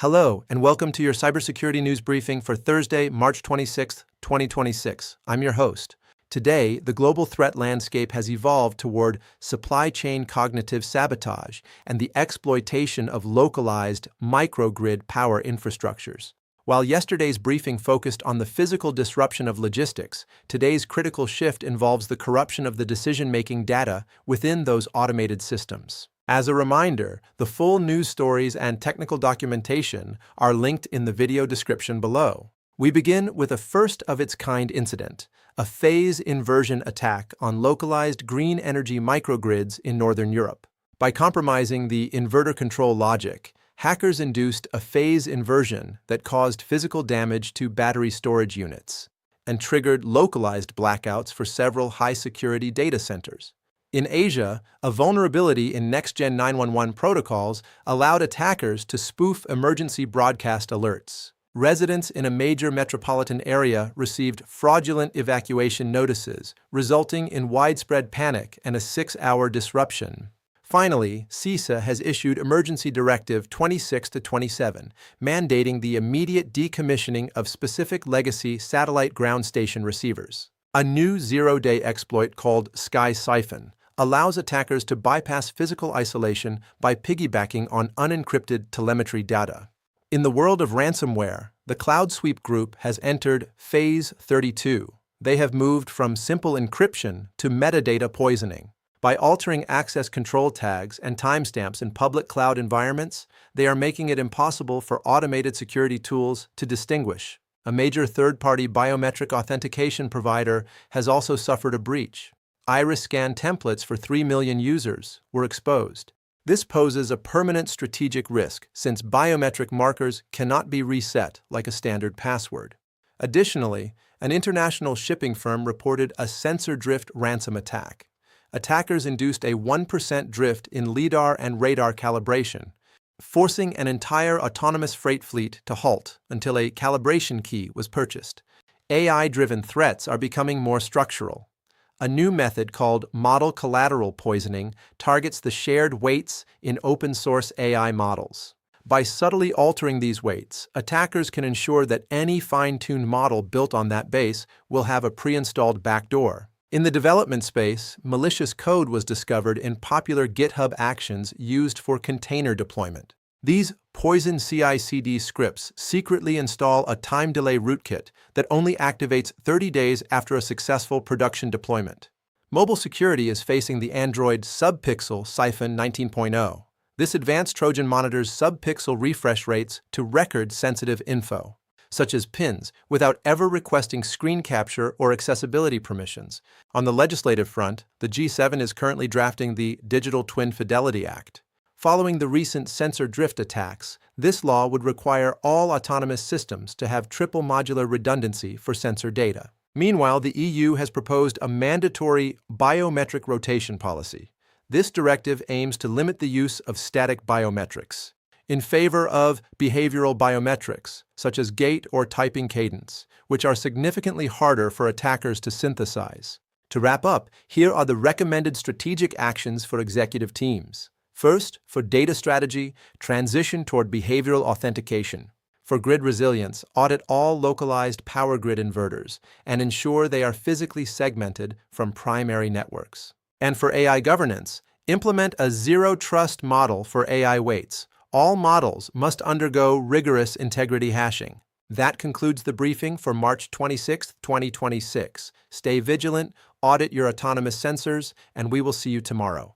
Hello, and welcome to your cybersecurity news briefing for Thursday, March 26, 2026. I'm your host. Today, the global threat landscape has evolved toward supply chain cognitive sabotage and the exploitation of localized microgrid power infrastructures. While yesterday's briefing focused on the physical disruption of logistics, today's critical shift involves the corruption of the decision-making data within those automated systems. As a reminder, the full news stories and technical documentation are linked in the video description below. We begin with a first-of-its-kind incident, a phase inversion attack on localized green energy microgrids in Northern Europe. By compromising the inverter control logic, hackers induced a phase inversion that caused physical damage to battery storage units and triggered localized blackouts for several high-security data centers. In Asia, a vulnerability in next-gen 911 protocols allowed attackers to spoof emergency broadcast alerts. Residents in a major metropolitan area received fraudulent evacuation notices, resulting in widespread panic and a 6-hour disruption. Finally, CISA has issued Emergency Directive 26-27, mandating the immediate decommissioning of specific legacy satellite ground station receivers. A new zero-day exploit called Sky Siphon allows attackers to bypass physical isolation by piggybacking on unencrypted telemetry data. In the world of ransomware, the Cloud Sweep Group has entered Phase 32. They have moved from simple encryption to metadata poisoning. By altering access control tags and timestamps in public cloud environments, they are making it impossible for automated security tools to distinguish. A major third-party biometric authentication provider has also suffered a breach. Iris scan templates for 3 million users were exposed. This poses a permanent strategic risk since biometric markers cannot be reset like a standard password. Additionally, an international shipping firm reported a sensor drift ransom attack. Attackers induced a 1% drift in LiDAR and radar calibration, forcing an entire autonomous freight fleet to halt until a calibration key was purchased. AI-driven threats are becoming more structural. A new method called model collateral poisoning targets the shared weights in open-source AI models. By subtly altering these weights, attackers can ensure that any fine-tuned model built on that base will have a pre-installed backdoor. In the development space, malicious code was discovered in popular GitHub actions used for container deployment. These poison CI/CD scripts secretly install a time delay rootkit that only activates 30 days after a successful production deployment. Mobile security is facing the Android subpixel Siphon 19.0. This advanced Trojan monitors subpixel refresh rates to record sensitive info, such as pins, without ever requesting screen capture or accessibility permissions. On the legislative front, the G7 is currently drafting the Digital Twin Fidelity Act. Following the recent sensor drift attacks, this law would require all autonomous systems to have triple modular redundancy for sensor data. Meanwhile, the EU has proposed a mandatory biometric rotation policy. This directive aims to limit the use of static biometrics in favor of behavioral biometrics, such as gait or typing cadence, which are significantly harder for attackers to synthesize. To wrap up, here are the recommended strategic actions for executive teams. First, for data strategy, transition toward behavioral authentication. For grid resilience, audit all localized power grid inverters and ensure they are physically segmented from primary networks. And for AI governance, implement a zero-trust model for AI weights. All models must undergo rigorous integrity hashing. That concludes the briefing for March 26, 2026. Stay vigilant, audit your autonomous sensors, and we will see you tomorrow.